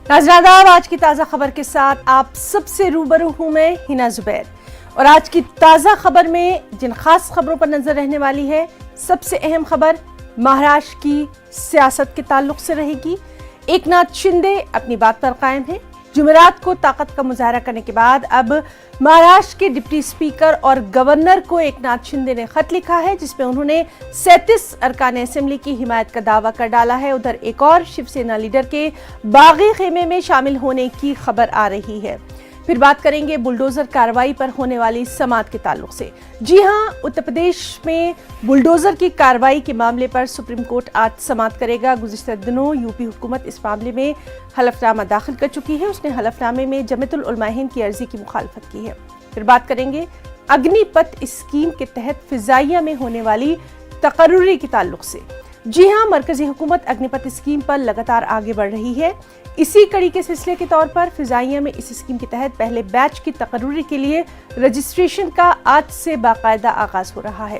नाज़रीन, आज की ताज़ा खबर के साथ आप सबसे रूबरू हूं मैं हिना जुबैर। और आज की ताज़ा खबर में जिन खास खबरों पर नजर रहने वाली है, सबसे अहम खबर महाराष्ट्र की सियासत के ताल्लुक से रहेगी। एकनाथ शिंदे अपनी बात पर कायम है। जुमेरात को ताकत का मुजाहरा करने के बाद अब महाराष्ट्र के डिप्टी स्पीकर और गवर्नर को एकनाथ शिंदे ने खत लिखा है, जिसमें उन्होंने 37 अरकान असेंबली की हिमायत का दावा कर डाला है। उधर एक और शिवसेना लीडर के बागी खेमे में शामिल होने की खबर आ रही है। फिर बात करेंगे बुलडोजर कार्रवाई पर होने वाली समाअत के ताल्लुक से। जी हां, उत्तर प्रदेश में बुलडोजर की कार्रवाई के मामले पर सुप्रीम कोर्ट आज समाअत करेगा। गुज़िश्ता दिनों यूपी हुकूमत इस मामले में हलफनामा दाखिल कर चुकी है। उसने हलफनामे में जमीयतुल उलमा हिंद की अर्जी की मुखालफत की है। फिर बात करेंगे अग्निपथ स्कीम के तहत फिजाइया में होने वाली तकर्रुरी के ताल्लुक से। जी हां, मरकजी हुकूमत अग्निपथ स्कीम पर लगातार आगे बढ़ रही है। इसी कड़ी के सिलसिले के तौर पर फिजाइया में इस स्कीम के तहत पहले बैच की तकर्रुरी के लिए रजिस्ट्रेशन का आज से बाकायदा आगाज हो रहा है।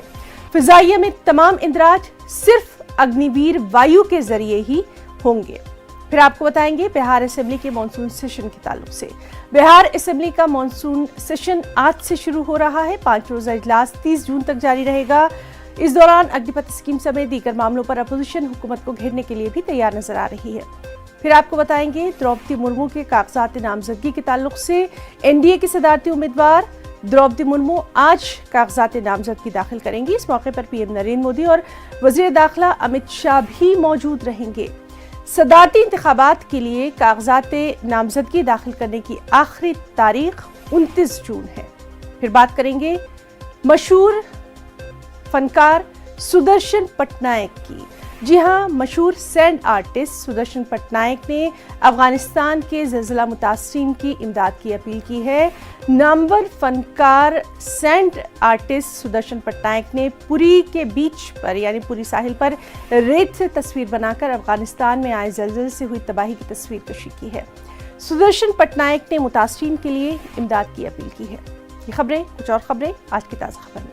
फिजाइया में तमाम इंदराज सिर्फ अग्निवीर वायु के जरिए ही होंगे। फिर आपको बताएंगे बिहार असेंबली के मानसून सेशन के ताल्लुक से। बिहार असेंबली का मानसून सेशन आज से शुरू हो रहा है। 5 रोजा इजलास 30 जून तक जारी रहेगा। इस दौरान अग्निपथ स्कीम समेत दीगर मामलों पर अपोजिशन हुकूमत को घेरने के लिए भी तैयार नजर आ रही है। फिर आपको बताएंगे द्रौपदी मुर्मू के कागजात नामजदगी के ताल्लुक से। एनडीए की सदारती उम्मीदवार द्रौपदी मुर्मू आज कागजात नामजदगी दाखिल करेंगी। इस मौके पर पीएम नरेंद्र मोदी और वजीर दाखिला अमित शाह भी मौजूद रहेंगे। सदारती इंतखाबात के लिए कागजात नामजदगी दाखिल करने की आखिरी तारीख 29 जून है। फिर बात करेंगे मशहूर फनकार सुदर्शन पटनायक की। जी हां, मशहूर सैंड आर्टिस्ट सुदर्शन पटनायक ने अफगानिस्तान के ज़लज़ला मुतासरीन की इमदाद की अपील की है। नामवर फनकार सैंड आर्टिस्ट सुदर्शन पटनायक ने पुरी के बीच पर यानी पुरी साहिल पर रेत से तस्वीर बनाकर अफगानिस्तान में आए ज़लज़ले से हुई तबाही की तस्वीर कशी की है। सुदर्शन पटनायक ने मुतासरीन के लिए इमदाद की अपील की है। ये खबरें, कुछ और खबरें आज की ताज़ा खबर में।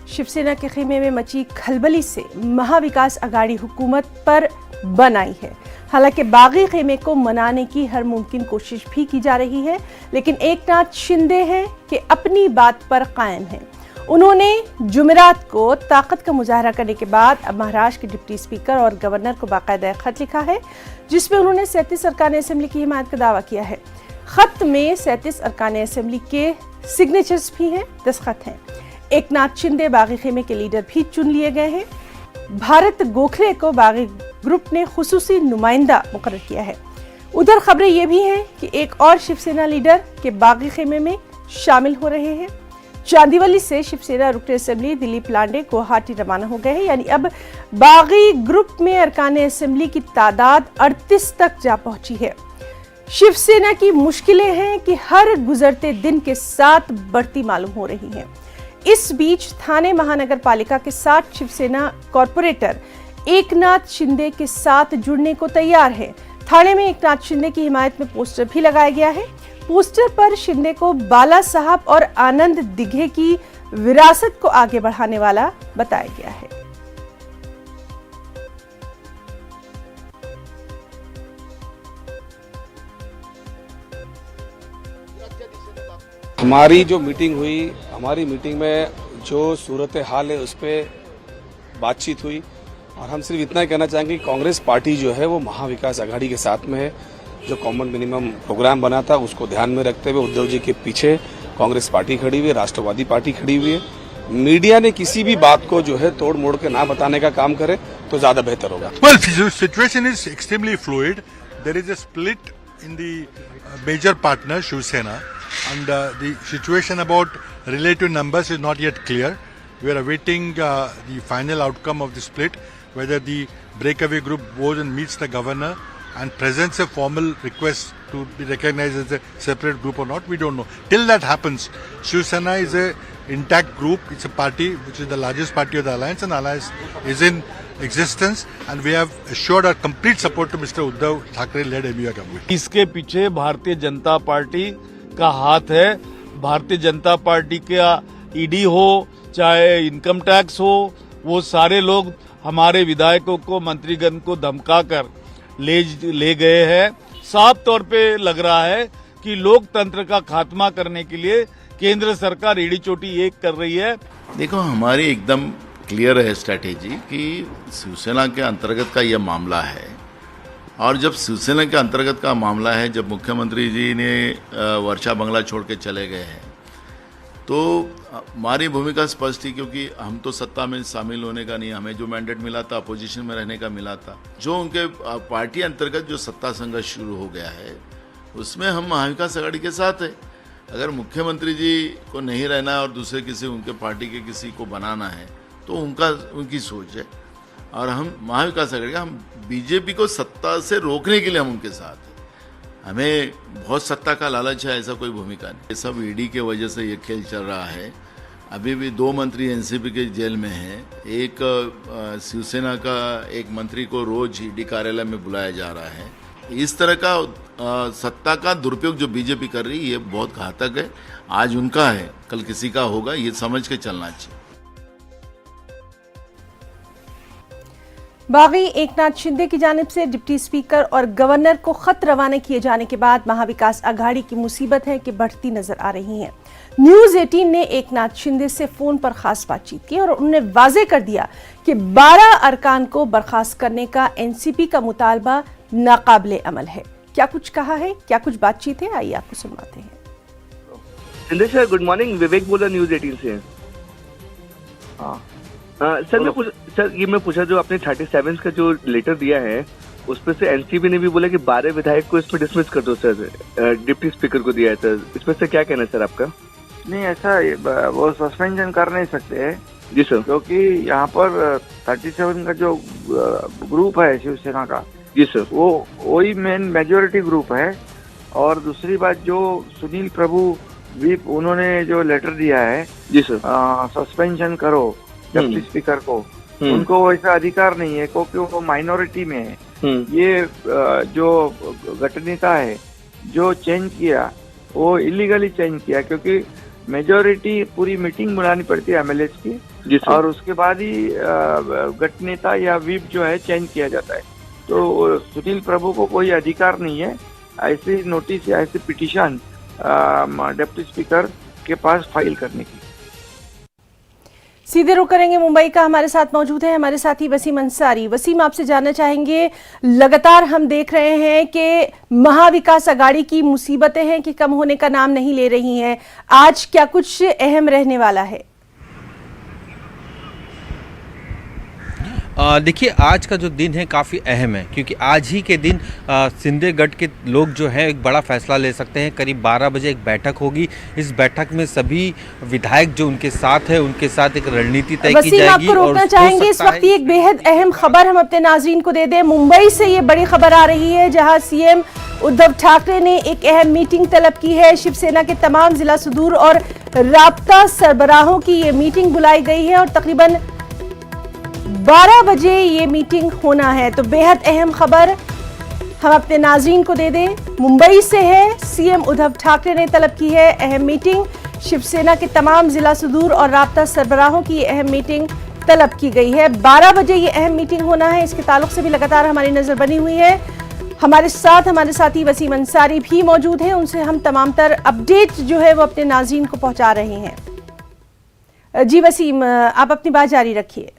शिवसेना के खेमे में मची खलबली से महाविकास आघाड़ी हुकूमत पर बन आई है। हालांकि बागी खेमे को मनाने की हर मुमकिन कोशिश भी की जा रही है, लेकिन एकनाथ शिंदे हैं कि अपनी बात पर कायम हैं। उन्होंने जुमेरात को ताकत का मुजाहरा करने के बाद अब महाराष्ट्र के डिप्टी स्पीकर और गवर्नर को बाकायदा खत लिखा है, जिसमें उन्होंने 37 अरकान असेंबली की हिमायत का दावा किया है। खत में 37 अरकान असेंबली के सिग्नेचर्स भी हैं, दस्तखत हैं। एकनाथ शिंदे बागी खेमे के लीडर भी चुन लिए गए हैं। भारत गोखले को बागी ग्रुप ने खुसूसी नुमाइंदा मुकर्रर किया है। उधर खबरें ये भी हैं कि एक और शिवसेना लीडर के बागी खेमे में शामिल हो रहे हैं। चांदीवली से शिवसेना रुकन असेंबली दिलीप लांडे गुवाहाटी रवाना हो गए हैं। यानी अब बागी ग्रुप में अरकान असेंबली की तादाद 38 तक जा पहुंची है। शिवसेना की मुश्किलें हैं कि हर गुजरते दिन के साथ बढ़ती मालूम हो रही हैं। इस बीच थाने महानगर पालिका के 60 शिवसेना कॉरपोरेटर एकनाथ शिंदे के साथ जुड़ने को तैयार है। थाने में एकनाथ शिंदे की हिमायत में पोस्टर भी लगाया गया है। पोस्टर पर शिंदे को बाला साहब और आनंद दिघे की विरासत को आगे बढ़ाने वाला बताया गया है। हमारी जो मीटिंग हुई, हमारी मीटिंग में जो सूरत हाल है उस पर बातचीत हुई और हम सिर्फ इतना ही कहना चाहेंगे कि कांग्रेस पार्टी जो है वो महाविकास आघाड़ी के साथ में है। जो कॉमन मिनिमम प्रोग्राम बना था उसको ध्यान में रखते हुए उद्धव जी के पीछे कांग्रेस पार्टी खड़ी हुई है, राष्ट्रवादी पार्टी खड़ी हुई है। मीडिया ने किसी भी बात को जो है तोड़ मोड़ के ना बताने का काम करे तो ज्यादा बेहतर होगा। Well, the situation is extremely fluid. There is a split in the major partner Shiv Sena. And the situation about relative numbers is not yet clear. We are awaiting the final outcome of the split, whether the breakaway group goes and meets the governor and presents a formal request to be recognized as a separate group or not. We don't know. Till that happens, Shiv Sena is a intact group. It's a party which is the largest party of the alliance, and alliance is in existence, and we have assured our complete support to Mr. Uddhav Thackeray led MUI government. इसके पीछे Bharatiya Janata party का हाथ है। Bharatiya Janata party का ED हो चाहे income tax हो, वो सारे लोग हमारे विधायकों को, मंत्रीगण को धमकाकर ले गए हैं। साफ तौर पे लग रहा है कि लोकतंत्र का खात्मा करने के लिए केंद्र सरकार एड़ी चोटी एक कर रही है। देखो, हमारी एकदम क्लियर है स्ट्रैटेजी कि शिवसेना के अंतर्गत का यह मामला है, और जब शिवसेना के अंतर्गत का मामला है, जब मुख्यमंत्री जी ने वर्षा बंगला छोड़ के चले गए हैं, तो हमारी भूमिका स्पष्ट थी, क्योंकि हम तो सत्ता में शामिल होने का नहीं, हमें जो मैंडेट मिला था अपोजिशन में रहने का मिला था। जो उनके पार्टी अंतर्गत जो सत्ता संघर्ष शुरू हो गया है, उसमें हम महाविकास आघाड़ी के साथ है। अगर मुख्यमंत्री जी को नहीं रहना है और दूसरे किसी उनके पार्टी के किसी को बनाना है, तो उनकी सोच है, और हम महाविकास आघाड़ी का, हम बीजेपी को सत्ता से रोकने के लिए हम उनके साथ हैं। हमें बहुत सत्ता का लालच है, ऐसा कोई भूमिका नहीं। ये सब ईडी के वजह से ये खेल चल रहा है। अभी भी 2 मंत्री एनसीपी के जेल में हैं। एक शिवसेना का एक मंत्री को रोज ईडी कार्यालय में बुलाया जा रहा है। इस तरह का सत्ता का दुरुपयोग जो बीजेपी कर रही है, ये बहुत घातक है। आज उनका है, कल किसी का होगा, ये समझ के चलना चाहिए। बागी एकनाथ शिंदे की जानिब से डिप्टी स्पीकर और गवर्नर को खत रवाना किए जाने के बाद महाविकास आघाड़ी की मुसीबत है कि बढ़ती नजर आ रही है। न्यूज 18 ने एकनाथ शिंदे से फोन पर खास बातचीत की और उन्होंने वाजे कर दिया कि 12 अरकान को बर्खास्त करने का एनसीपी का मुतालबा नाकाबिले अमल है। क्या कुछ कहा है, क्या कुछ बातचीत है, आइए आपको सुनवाते हैं। Shinde sir, good morning. Vivek बोला न्यूज 18 से। हाँ सर, मैं पूछा जो आपने 37 का जो लेटर दिया है, उसमें से एनसीबी ने भी बोला कि 12 विधायक को इसमें डिसमिस कर दो सर। डिप्टी स्पीकर को दिया है सर, इसमें से क्या कहना है सर आपका? नहीं, ऐसा वो सस्पेंशन कर नहीं सकते जी सर, क्योंकि यहाँ पर 37 का जो ग्रुप है शिवसेना का, जी सर, वो वही मेन मेजोरिटी ग्रुप है। और दूसरी बात, जो सुनील प्रभु व्हिप उन्होंने जो लेटर दिया है, जी सर, सस्पेंशन करो डिप्टी स्पीकर को, उनको वैसा अधिकार नहीं है, क्योंकि वो माइनॉरिटी में है। ये जो गठनेता है जो चेंज किया, वो इलीगली चेंज किया, क्योंकि मेजोरिटी पूरी मीटिंग बुलानी पड़ती है एमएलए की, और उसके बाद ही गठनेता या व्हिप जो है चेंज किया जाता है। तो सुनील प्रभु को कोई अधिकार नहीं है ऐसी नोटिस या ऐसी पिटीशन डिप्टी स्पीकर के पास फाइल करने की। सीधे रुख करेंगे मुंबई का। हमारे साथ मौजूद है हमारे साथी वसीम अंसारी। वसीम, आपसे जानना चाहेंगे, लगातार हम देख रहे हैं कि महाविकास आघाड़ी की मुसीबतें हैं कि कम होने का नाम नहीं ले रही हैं। आज क्या कुछ अहम रहने वाला है? देखिए, आज का जो दिन है काफ़ी अहम है, क्योंकि आज ही के दिन शिंदे गढ़ के लोग जो है एक बड़ा फैसला ले सकते हैं। करीब 12 बजे एक बैठक होगी। इस बैठक में सभी विधायक जो उनके साथ है, उनके साथ एक रणनीति तय की जाएगी। आपको रोकना चाहेंगे, इस वक्त एक बेहद अहम खबर हम अपने नाजरीन को दे दें। मुंबई से ये बड़ी खबर आ रही है, जहां सीएम उद्धव ठाकरे ने एक अहम मीटिंग तलब की है। शिवसेना के तमाम जिला सुदूर और राब्ता सरबराहों की ये मीटिंग बुलाई गई है और तकरीबन 12 बजे ये मीटिंग होना है। तो बेहद अहम खबर हम अपने नाज़रीन को दे दें, मुंबई से है। सीएम उद्धव ठाकरे ने तलब की है अहम मीटिंग। शिवसेना के तमाम जिला सुदूर और राब्ता सरबराहों की अहम मीटिंग तलब की गई है। 12 बजे ये अहम मीटिंग होना है। इसके ताल्लुक से भी लगातार हमारी नजर बनी हुई है। हमारे साथ हमारे साथी वसीम अंसारी भी मौजूद हैं, उनसे हम तमाम तर अपडेट जो है वो अपने नाज़रीन को पहुंचा रहे हैं। जी वसीम, आप अपनी बात जारी रखिए।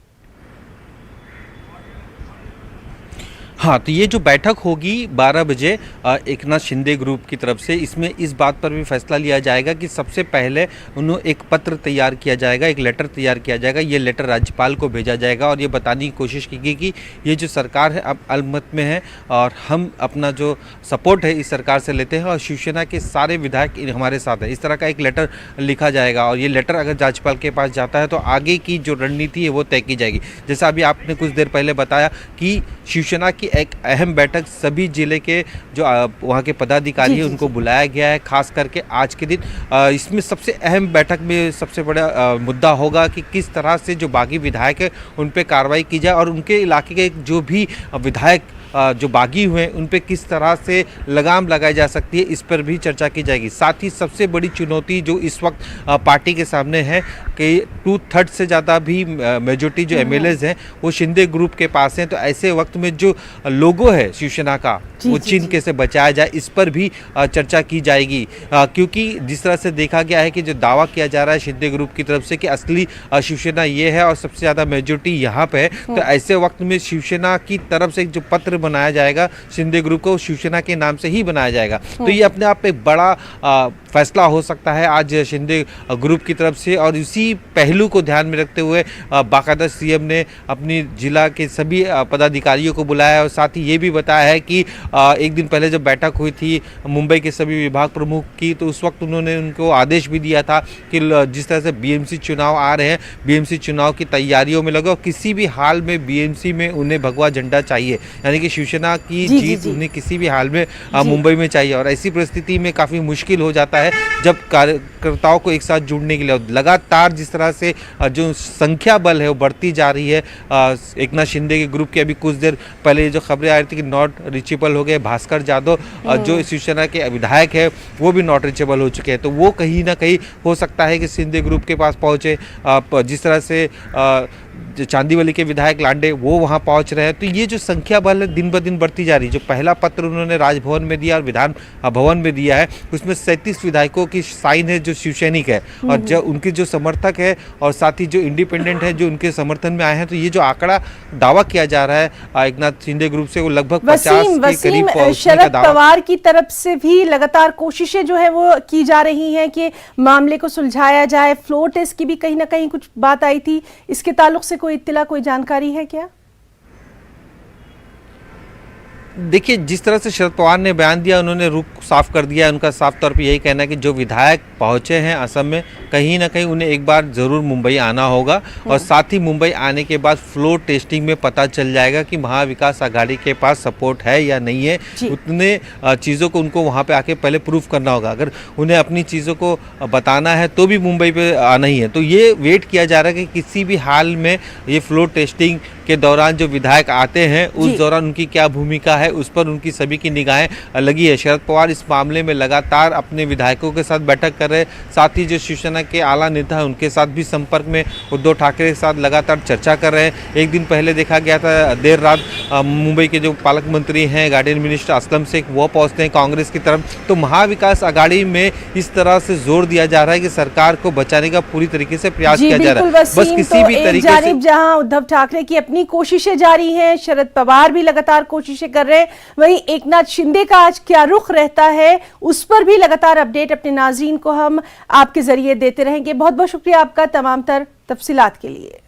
हाँ, तो ये जो बैठक होगी 12 बजे एकनाथ शिंदे ग्रुप की तरफ से, इसमें इस बात पर भी फैसला लिया जाएगा कि सबसे पहले उन्हें एक पत्र तैयार किया जाएगा, एक लेटर तैयार किया जाएगा। ये लेटर राज्यपाल को भेजा जाएगा और ये बताने की कोशिश की गई कि ये जो सरकार है अब अलमत में है और हम अपना जो सपोर्ट है इस सरकार से लेते हैं और शिवसेना के सारे विधायक हमारे साथ हैं। इस तरह का एक लेटर लिखा जाएगा और ये लेटर अगर राज्यपाल के पास जाता है तो आगे की जो रणनीति है वो तय की जाएगी। जैसा अभी आपने कुछ देर पहले बताया कि शिवसेना की एक अहम बैठक सभी जिले के जो वहाँ के पदाधिकारी हैं उनको बुलाया गया है। खास करके आज के दिन इसमें सबसे अहम बैठक में सबसे बड़ा मुद्दा होगा कि किस तरह से जो बागी विधायक है उन पे कार्रवाई की जाए और उनके इलाके के जो भी विधायक जो बागी हुए उन पे किस तरह से लगाम लगाई जा सकती है, इस पर भी चर्चा की जाएगी। साथ ही सबसे बड़ी चुनौती जो इस वक्त पार्टी के सामने है कि 2/3 से ज़्यादा भी मेजॉरिटी जो एमएलएज हैं वो शिंदे ग्रुप के पास हैं। तो ऐसे वक्त में जो लोगो है शिवसेना का वो चिन्ह कैसे बचाया जाए, इस पर भी चर्चा की जाएगी। क्योंकि जिस तरह से देखा गया है कि जो दावा किया जा रहा है शिंदे ग्रुप की तरफ से कि असली शिवसेना ये है और सबसे ज़्यादा मेजॉरिटी यहाँ पे है, तो ऐसे वक्त में शिवसेना की तरफ से जो पत्र बनाया जाएगा शिंदे ग्रुप को, शिवसेना के नाम से ही बनाया जाएगा। तो ये अपने आप एक बड़ा फैसला हो सकता है आज शिंदे ग्रुप की तरफ से। और इसी पहलू को ध्यान में रखते हुए बाकायदा सीएम ने अपनी जिला के सभी पदाधिकारियों को बुलाया और साथ ही ये भी बताया है कि एक दिन पहले जब बैठक हुई थी मुंबई के सभी विभाग प्रमुख की, तो उस वक्त उन्होंने उनको आदेश भी दिया था कि जिस तरह से बीएमसी चुनाव आ रहे हैं, बीएमसी चुनाव की तैयारियों में लगे और किसी भी हाल में बीएमसी में उन्हें भगवा झंडा चाहिए, यानी कि शिवसेना की जीत उन्हें किसी भी हाल में मुंबई में चाहिए। और ऐसी परिस्थिति में काफ़ी मुश्किल हो जाता है जब कार्यकर्ताओं को एक साथ जुड़ने के लिए लगातार जिस तरह से जो संख्या बल है वो बढ़ती जा रही है। एकनाथ शिंदे के ग्रुप की अभी कुछ देर पहले जो खबरें आ रही थी कि नॉट रीचेबल हो गए, भास्कर जाधव जो शिवसेना के विधायक है वो भी नॉट रीचेबल हो चुके हैं। तो वो कहीं ना कहीं हो सकता है कि शिंदे ग्रुप के पास पहुंचे। जिस तरह से चांदीवली के विधायक लांडे वो वहां पहुंच रहे हैं, तो ये जो संख्या बल है दिन ब दिन बढ़ती जा रही है। जो पहला पत्र उन्होंने राजभवन में दिया और विधान भवन में दिया है उसमें 37 विधायकों की साइन है जो शिवसैनिक है और जो उनके जो समर्थक है और साथ ही जो इंडिपेंडेंट है जो उनके समर्थन में आए हैं। तो ये जो आंकड़ा दावा किया जा रहा है एकनाथ शिंदे ग्रुप से वो लगभग 50 के करीब। शरद पवार की तरफ से भी लगातार कोशिशें जो है वो की जा रही हैं कि मामले को सुलझाया जाए। फ्लोर टेस्ट की भी कहीं ना कहीं कुछ बात आई थी, इसके ताल्लुक से कोई इत्तिला, कोई जानकारी है क्या? देखिए, जिस तरह से शरद पवार ने बयान दिया उन्होंने रुख साफ कर दिया है। उनका साफ तौर पे यही कहना है कि जो विधायक पहुंचे हैं असम में कहीं ना कहीं उन्हें एक बार ज़रूर मुंबई आना होगा और साथ ही मुंबई आने के बाद फ्लोर टेस्टिंग में पता चल जाएगा कि महाविकास आघाड़ी के पास सपोर्ट है या नहीं है। उतने चीज़ों को उनको वहाँ पर आके पहले प्रूफ करना होगा। अगर उन्हें अपनी चीज़ों को बताना है तो भी मुंबई पर आना ही है। तो ये वेट किया जा रहा है कि किसी भी हाल में ये फ्लोर टेस्टिंग के दौरान जो विधायक आते हैं उस दौरान उनकी क्या भूमिका है, उस पर उनकी सभी की निगाहें लगी है। शरद पवार इस मामले में लगातार अपने विधायकों के साथ बैठक कर रहे हैं, साथ ही जो शिवसेना के आला नेता हैं उनके साथ भी संपर्क में, उद्धव ठाकरे के साथ लगातार चर्चा कर रहे हैं। एक दिन पहले देखा गया था देर रात मुंबई के जो पालक मंत्री हैं गार्डियन मिनिस्टर असलम शेख वो पहुंचते हैं कांग्रेस की तरफ। तो महाविकास आघाड़ी में इस तरह से जोर दिया जा रहा है कि सरकार को बचाने का पूरी तरीके से प्रयास किया जा रहा है। बस किसी भी तरीके से जहां उद्धव ठाकरे की अपनी कोशिशें जारी हैं, शरद पवार भी लगातार कोशिशें कर रहे हैं, वहीं एकनाथ शिंदे का आज क्या रुख रहता है उस पर भी लगातार अपडेट अपने नाज़रीन को हम आपके जरिए देते रहेंगे। बहुत बहुत शुक्रिया आपका तमाम तर तफसीलात के लिए।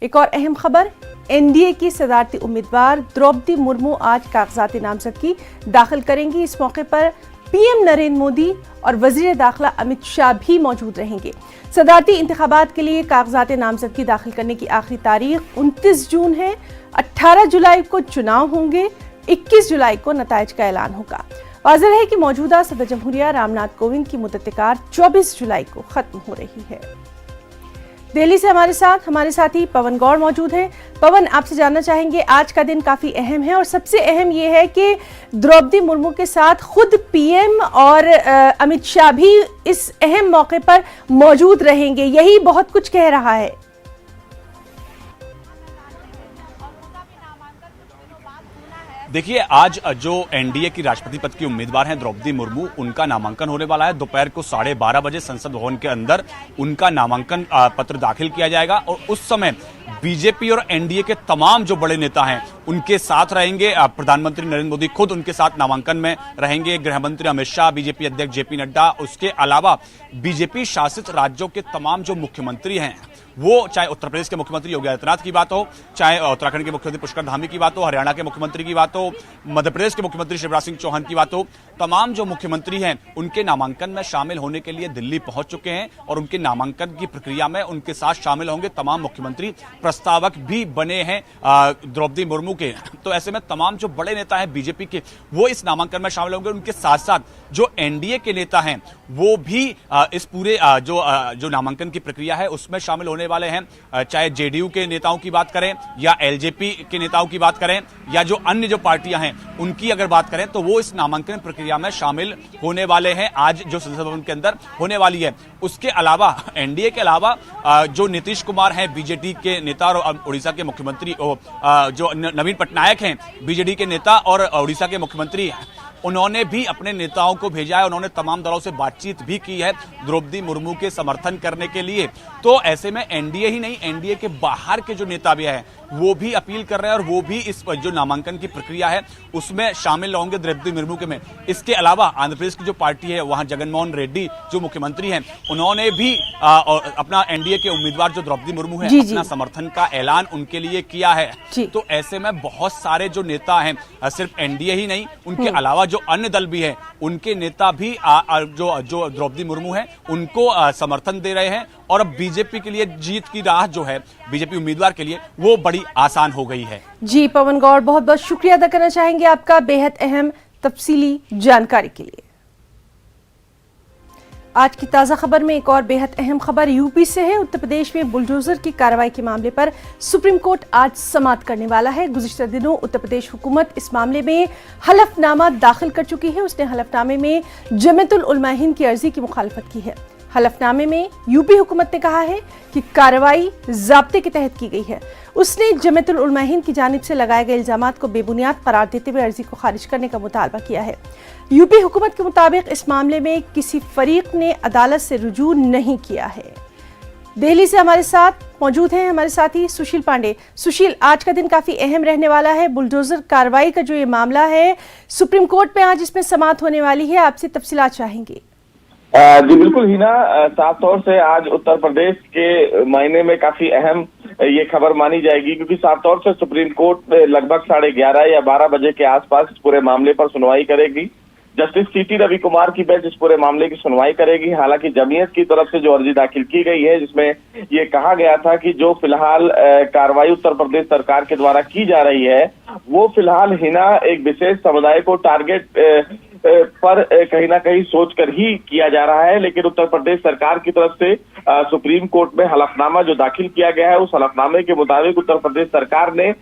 एक और अहम खबर, एनडीए की सदारती उम्मीदवार द्रौपदी मुर्मू आज कागजात नामजदगी दाखिल करेंगी। इस मौके पर पीएम नरेंद्र मोदी और वजीर दाखिला अमित शाह भी मौजूद रहेंगे। सदारती इंतखाबात के लिए कागजात नामजदगी दाखिल करने की आखिरी तारीख 29 जून है। 18 जुलाई को चुनाव होंगे, 21 जुलाई को नताइज का ऐलान होगा। वाज़ेह है कि मौजूदा सदर जमहूरिया रामनाथ कोविंद की मुद्दत-ए-कार 24 जुलाई को खत्म हो रही है। दिल्ली से हमारे साथी पवन गौड़ मौजूद हैं। पवन, आपसे जानना चाहेंगे, आज का दिन काफी अहम है और सबसे अहम यह है कि द्रौपदी मुर्मू के साथ खुद पीएम और अमित शाह भी इस अहम मौके पर मौजूद रहेंगे, यही बहुत कुछ कह रहा है। देखिए, आज जो एनडीए की राष्ट्रपति पद की उम्मीदवार हैं द्रौपदी मुर्मू, उनका नामांकन होने वाला है। दोपहर को 12:30 बजे संसद भवन के अंदर उनका नामांकन पत्र दाखिल किया जाएगा और उस समय बीजेपी और एनडीए के तमाम जो बड़े नेता हैं उनके साथ रहेंगे। प्रधानमंत्री नरेंद्र मोदी खुद उनके साथ नामांकन में रहेंगे, गृह मंत्री अमित शाह, बीजेपी अध्यक्ष जेपी नड्डा, उसके अलावा बीजेपी शासित राज्यों के तमाम जो मुख्यमंत्री हैं, वो चाहे उत्तर प्रदेश के मुख्यमंत्री योगी आदित्यनाथ की बात हो, चाहे उत्तराखंड के मुख्यमंत्री पुष्कर धामी की बात हो, हरियाणा के मुख्यमंत्री की बात हो, मध्य प्रदेश के मुख्यमंत्री शिवराज सिंह चौहान की बात हो, तमाम जो मुख्यमंत्री हैं उनके नामांकन में शामिल होने के लिए दिल्ली पहुंच चुके हैं और उनके नामांकन की प्रक्रिया में उनके साथ शामिल होंगे तमाम मुख्यमंत्री। प्रस्तावक भी बने हैं द्रौपदी मुर्मू के। तो ऐसे में तमाम जो बड़े नेता हैं बीजेपी के, वो इस नामांकन में शामिल होंगे। उनके साथ साथ जो एनडीए के नेता हैं वो भी इस पूरे जो नामांकन की प्रक्रिया है उसमें शामिल होने वाले हैं। चाहे जेडीयू के नेताओं की बात करें या एलजेपी के नेताओं की बात करें या जो अन्य जो पार्टियां हैं उनकी अगर बात करें तो वो इस नामांकन प्रक्रिया में शामिल होने वाले हैं। आज जो संसद भवन के अंदर होने वाली है। उसके अलावा एनडीए के अलावा जो नीतीश कुमार हैं बीजेडी के नेता और उड़ीसा के मुख्यमंत्री, जो नवीन पटनायक हैं बीजेडी के नेता और उड़ीसा के मुख्यमंत्री, उन्होंने भी अपने नेताओं को भेजा है। उन्होंने तमाम दलों से बातचीत भी की है द्रौपदी मुर्मू के समर्थन करने के लिए। तो ऐसे में एनडीए ही नहीं, एनडीए के बाहर के जो नेता भी हैं वो भी अपील कर रहे हैं और वो भी इस जो नामांकन की प्रक्रिया है उसमें शामिल होंगे द्रौपदी मुर्मू के में। इसके अलावा आंध्र प्रदेश की जो पार्टी है वहां जगनमोहन रेड्डी जो मुख्यमंत्री हैं उन्होंने भी अपना एनडीए के उम्मीदवार जो द्रौपदी मुर्मू है अपना समर्थन का ऐलान उनके लिए किया है। तो ऐसे में बहुत सारे जो नेता हैं, सिर्फ एनडीए ही नहीं उनके अलावा जो अन्य दल भी हैं उनके नेता भी जो द्रौपदी मुर्मू है उनको समर्थन दे रहे हैं। और अब बीजेपी के लिए जीत की राह जो है बीजेपी उम्मीदवार के लिए वो बड़ी आसान हो गई है। जी पवन गौड़, बहुत बहुत शुक्रिया अदा करना चाहेंगे आपका बेहद अहम तफसीली जानकारी के लिए। आज की ताजा खबर में एक और बेहद अहम खबर यूपी से है। उत्तर प्रदेश में बुलडोजर की कार्रवाई के मामले पर सुप्रीम कोर्ट आज समाअत करने वाला है। गुज़िश्ता दिनों उत्तर प्रदेश हुकूमत इस मामले में हलफनामा दाखिल कर चुकी है। उसने हलफनामे में जमीयतुल उलमा हिंद की अर्जी की मुखालफत की है। हलफनामे में यूपी हुकूमत ने कहा है कि कार्रवाई ज़ाब्ते के तहत की गई है। उसने जमीयतुल उलमा हिंद की जानिब से लगाए गए इल्जामात को बेबुनियाद करार देते हुए अर्जी को खारिज करने का मुतालबा किया है। यूपी हुकूमत के मुताबिक इस मामले में किसी फरीक ने अदालत से रुजू नहीं किया है। दिल्ली से हमारे साथ मौजूद हैं हमारे साथी सुशील पांडे। सुशील, आज का दिन काफी अहम रहने वाला है। बुलडोजर कार्रवाई का जो ये मामला है सुप्रीम कोर्ट में आज इसमें समाअत होने वाली है। आपसे तफसीलात चाहेंगे। जी बिल्कुल हिना, साफ तौर से आज उत्तर प्रदेश के मायने में काफी अहम ये खबर मानी जाएगी, क्योंकि साफ तौर से सुप्रीम कोर्ट लगभग 11:30 या 12 बजे के आसपास इस पूरे मामले पर सुनवाई करेगी। जस्टिस सीटी रवि कुमार की बेंच इस पूरे मामले की सुनवाई करेगी। हालांकि जमीयत की तरफ से जो अर्जी दाखिल की गई है जिसमें ये कहा गया था कि जो फिलहाल कार्रवाई उत्तर प्रदेश सरकार के द्वारा की जा रही है वो फिलहाल हिना एक विशेष समुदाय को टारगेट पर कहीं ना कहीं सोचकर ही किया जा रहा है। लेकिन उत्तर प्रदेश सरकार की तरफ से सुप्रीम कोर्ट में हलफनामा जो दाखिल किया गया है उस हलफनामे के मुताबिक उत्तर प्रदेश सरकार ने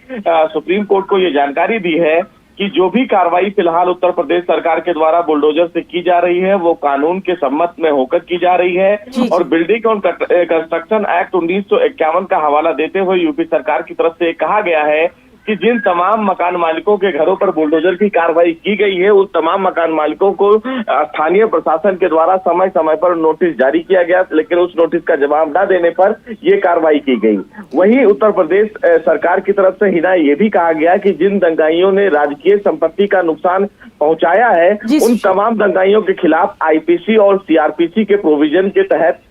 सुप्रीम कोर्ट को ये जानकारी दी है कि जो भी कार्रवाई फिलहाल उत्तर प्रदेश सरकार के द्वारा बुलडोजर से की जा रही है वो कानून के सम्मत में होकर की जा रही है। और बिल्डिंग और कंस्ट्रक्शन एक्ट 1951 का हवाला देते हुए यूपी सरकार की तरफ से कहा गया है कि जिन तमाम मकान मालिकों के घरों पर बुलडोजर की कार्रवाई की गई है उन तमाम मकान मालिकों को स्थानीय प्रशासन के द्वारा समय समय पर नोटिस जारी किया गया, लेकिन उस नोटिस का जवाब न देने पर ये कार्रवाई की गई। वहीं उत्तर प्रदेश सरकार की तरफ से हिना ये भी कहा गया कि जिन दंगाइयों ने राजकीय संपत्ति का नुकसान पहुंचाया है उन तमाम दंगाइयों के खिलाफ आईपीसी और सीआरपीसी के प्रोविजन के तहत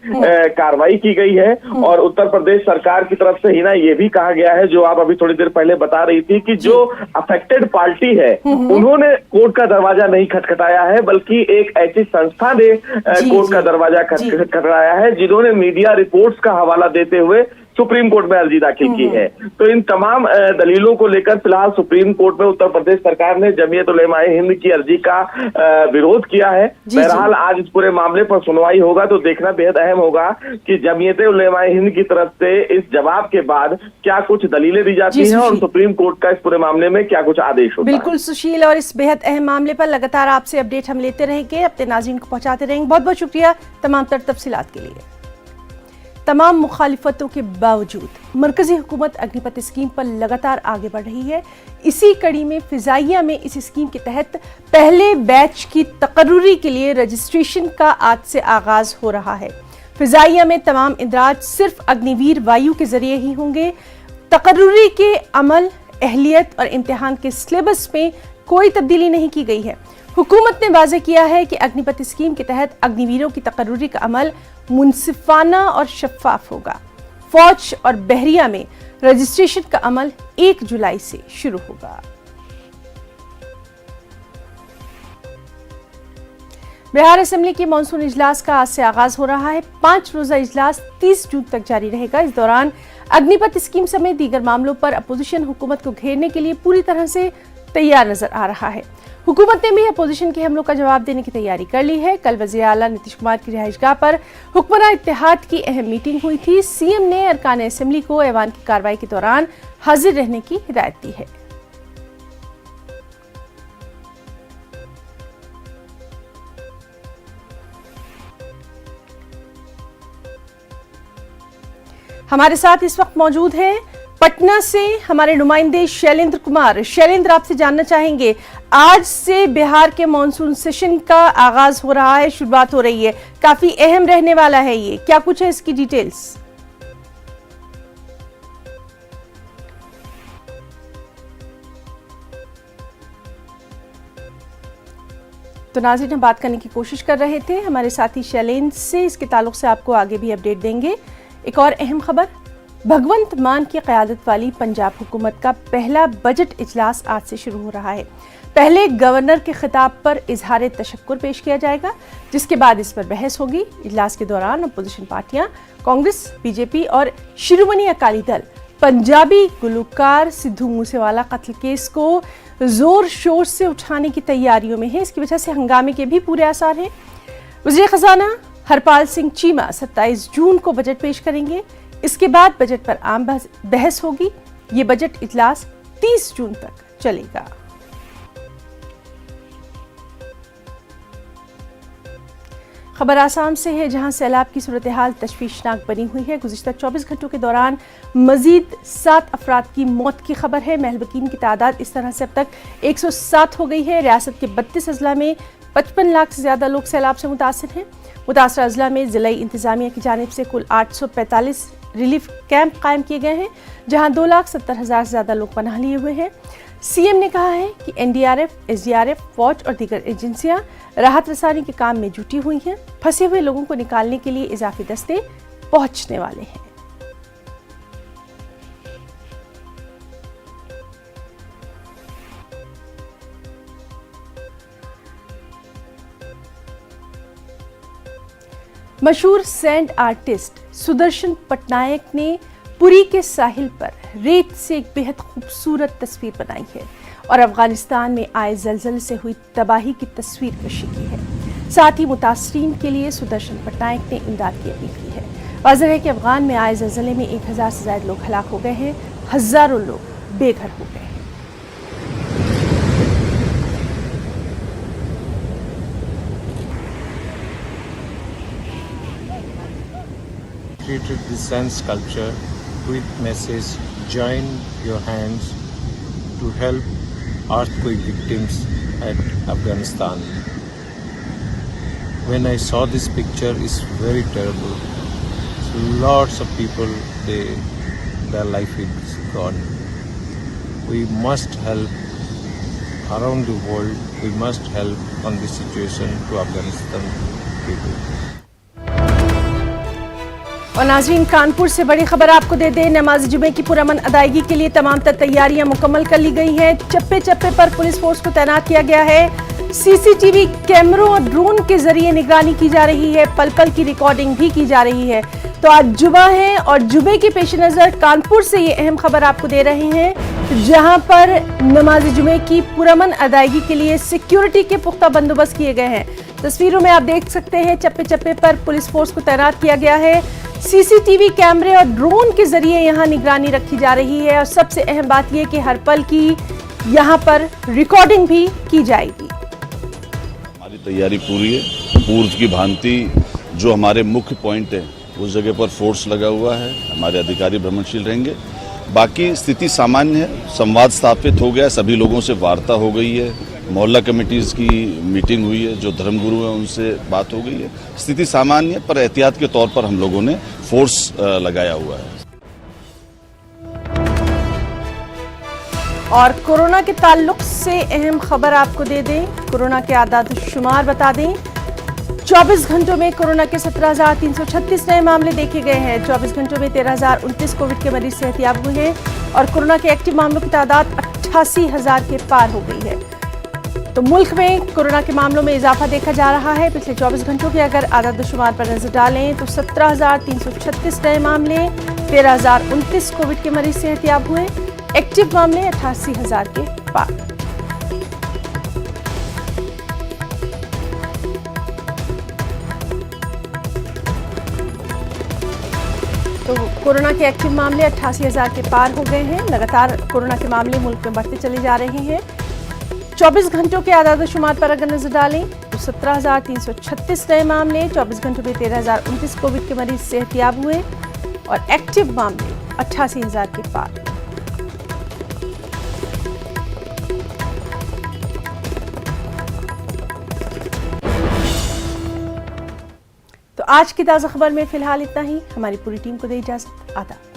कार्रवाई की गई है। और उत्तर प्रदेश सरकार की तरफ से हिना ये भी कहा गया है, जो आप अभी थोड़ी देर पहले बता रही थी, कि जो अफेक्टेड पार्टी है उन्होंने कोर्ट का दरवाजा नहीं खटखटाया है, बल्कि एक ऐसी संस्था ने कोर्ट का दरवाजा खटखटाया है जिन्होंने मीडिया रिपोर्ट्स का हवाला देते हुए सुप्रीम कोर्ट में अर्जी दाखिल की है। तो इन तमाम दलीलों को लेकर फिलहाल सुप्रीम कोर्ट में उत्तर प्रदेश सरकार ने जमीयत उलमा हिंद की अर्जी का विरोध किया है। बहरहाल आज इस पूरे मामले पर सुनवाई होगा तो देखना बेहद अहम होगा कि जमीयत उलमा हिंद की तरफ से इस जवाब के बाद क्या कुछ दलीलें दी जाती हैं और सुप्रीम कोर्ट का इस पूरे मामले में क्या कुछ आदेश होता है। बिल्कुल सुशील, और इस बेहद अहम मामले पर लगातार आपसे अपडेट हम लेते रहेंगे, अपने नाज़रीन को पहुंचाते रहेंगे। बहुत बहुत शुक्रिया तमाम तर तफसीलात के लिए। तमाम मुखालिफतों के बावजूद मरकजी हुकूमत अग्निपथ स्कीम पर लगातार आगे बढ़ रही है। इसी कड़ी में फिजाइया में इस स्कीम के तहत पहले बैच की तकर्रुरी के लिए रजिस्ट्रेशन का आज से आगाज हो रहा है। फिजाइया में तमाम इंदराज सिर्फ अग्निवीर वायु के जरिए ही होंगे। तकर्रुरी के अमल, अहलियत और इम्तिहान के सिलेबस में कोई तब्दीली नहीं की गई है। हुकूमत ने वाज़ेह किया है कि अग्निपथ स्कीम के तहत अग्निवीरों की तकर्रुरी का अमल मुनसिफाना और शफाफ होगा। फौज और बहरिया में रजिस्ट्रेशन का अमल 1 जुलाई से शुरू होगा। बिहार असेंबली की मानसून इजलास का आज से आगाज हो रहा है। 5 रोजा इजलास 30 जून तक जारी रहेगा। इस दौरान अग्निपथ स्कीम समेत दीगर मामलों पर अपोजिशन हुकूमत को घेरने के लिए पूरी तरह से तैयार नजर आ रहा है। हुकूमत ने भी अपोजिशन के हमलों का जवाब देने की तैयारी कर ली है। कल वज़ीर आला नीतीश कुमार की रिहाइशगाह पर हुक्मरान इत्तेहाद की अहम मीटिंग हुई थी। सीएम ने अरकान असेंबली को ऐवान की कार्रवाई के दौरान हाजिर रहने की हिदायत दी है। हमारे साथ इस वक्त मौजूद हैं पटना से हमारे नुमाइंदे शैलेंद्र कुमार। शैलेंद्र, आपसे जानना चाहेंगे, आज से बिहार के मॉनसून सेशन का आगाज हो रहा है, शुरुआत हो रही है, काफी अहम रहने वाला है ये, क्या कुछ है इसकी डिटेल्स? तो नाज़रीन, हम बात करने की कोशिश कर रहे थे हमारे साथी शैलेंद्र से, इसके ताल्लुक से आपको आगे भी अपडेट देंगे। एक और अहम खबर, भगवंत मान की क़यादत वाली पंजाब हुकूमत का पहला बजट इजलास आज से शुरू हो रहा है। पहले गवर्नर के खिताब पर इजहार तशक्कुर पेश किया जाएगा, जिसके बाद इस पर बहस होगी। इजलास के दौरान अपोजिशन पार्टियां कांग्रेस, बीजेपी और शिरोमणि अकाली दल पंजाबी गुलकार सिद्धू मूसेवाला कत्ल केस को जोर शोर से उठाने की तैयारियों में है। इसकी वजह से हंगामे के भी पूरे आसार हैं। वज़ीर खजाना हरपाल सिंह चीमा 27 जून को बजट पेश करेंगे। इसके बाद बजट पर आम बहस होगी। ये बजट इजलास 30 जून तक चलेगा। खबर आसाम से है, जहां सैलाब की सूरत हाल तशवीशनाक बनी हुई है। गुज़िश्ता 24 घंटों के दौरान मजीद 7 अफराद की मौत की खबर है। महलबकीन की तादाद इस तरह से अब तक 107 हो गई है। रियासत के 32 अजला में 55 लाख से ज्यादा लोग सैलाब से मुतासिर हैं। मुतासरा अजला में ज़िलाई इंतजामिया की जानिब से कुल 845 रिलीफ कैंप कायम किए गए हैं, जहां 2,70,000 से ज्यादा लोग पनाह लिए हुए हैं। सीएम ने कहा है कि एनडीआरएफ, एसडीआरएफ, फौज और दीगर एजेंसियां राहत रसानी के काम में जुटी हुई हैं। फंसे हुए लोगों को निकालने के लिए इजाफी दस्ते पहुंचने वाले हैं। मशहूर सैंड आर्टिस्ट सुदर्शन पटनायक ने पुरी के साहिल पर रेत से एक बेहद खूबसूरत तस्वीर बनाई है और अफगानिस्तान में आए जलजले से हुई तबाही की तस्वीर कशी की है। साथ ही मुतासरीन के लिए सुदर्शन पटनायक ने इमदाद की अपील की है। वाज़ेह है कि अफगान में आए जलजले में 1000 से ज्यादा लोग हलाक हो गए हैं, हजारों लोग बेघर हो गए हैं। Created this sand sculpture with message, join your hands to help earthquake victims at Afghanistan. When I saw this picture, it's very terrible. So lots of people, their life is gone. We must help around the world. We must help on this situation to Afghanistan people. और नाज़रीन, कानपुर से बड़ी खबर आपको दे दें, नमाज जुमे की पुरअमन अदायगी के लिए तमाम तैयारियां मुकम्मल कर ली गई हैं। चप्पे चप्पे पर पुलिस फोर्स को तैनात किया गया है। सीसीटीवी कैमरों और ड्रोन के जरिए निगरानी की जा रही है, पल पल की रिकॉर्डिंग भी की जा रही है। तो आज जुमा है और जुमे के पेश नज़र कानपुर से ये अहम खबर आपको दे रहे हैं, जहां पर नमाज जुमे की पुरअमन अदायगी के लिए सिक्योरिटी के पुख्ता बंदोबस्त किए गए हैं। तस्वीरों में आप देख सकते हैं, चप्पे चप्पे पर पुलिस फोर्स को तैनात किया गया है। सीसीटीवी कैमरे और ड्रोन के जरिए यहां निगरानी रखी जा रही है और सबसे अहम बात यह कि हर पल की यहां पर रिकॉर्डिंग भी की जाएगी। हमारी तैयारी पूरी है, पूर्व की भांति जो हमारे मुख्य पॉइंट है उस जगह पर फोर्स लगा हुआ है, हमारे अधिकारी भ्रमणशील रहेंगे। बाकी स्थिति सामान्य है, संवाद स्थापित हो गया, सभी लोगों से वार्ता हो गई है, मोहल्ला कमेटीज की मीटिंग हुई है, जो धर्मगुरु हैं उनसे बात हो गई है। स्थिति सामान्य है, पर एहतियात के तौर पर हम लोगों ने फोर्स लगाया हुआ है। और कोरोना के ताल्लुक से अहम खबर आपको दे दें, कोरोना के आदाद शुमार बता दें। 24 घंटों में कोरोना के 17,336 नए मामले देखे गए हैं। 24 घंटों में 13,029 कोविड के मरीज सेहतियाब हुए हैं और कोरोना के एक्टिव मामलों की तादाद 88,000 के पार हो गई है। तो मुल्क में कोरोना के मामलों में इजाफा देखा जा रहा है। पिछले 24 घंटों के अगर आदाद शुमार पर नजर डालें तो 17,336 नए मामले, 13,029 कोविड के मरीज सेहतियाब हुए, एक्टिव मामले 88,000 के पार। तो कोरोना के एक्टिव मामले 88,000 के पार हो गए हैं। लगातार कोरोना के मामले मुल्क में बढ़ते चले जा रहे हैं। 24 घंटों के आदाद-ओ-शुमार पर अगर नजर डालें तो 17,336 नए मामले, 24 घंटों में 13,029 कोविड के मरीज सेहतियाब हुए और एक्टिव मामले 88,000 के पार। तो आज की ताज़ा खबर में फिलहाल इतना ही। हमारी पूरी टीम को दे इजाजत। आदाब।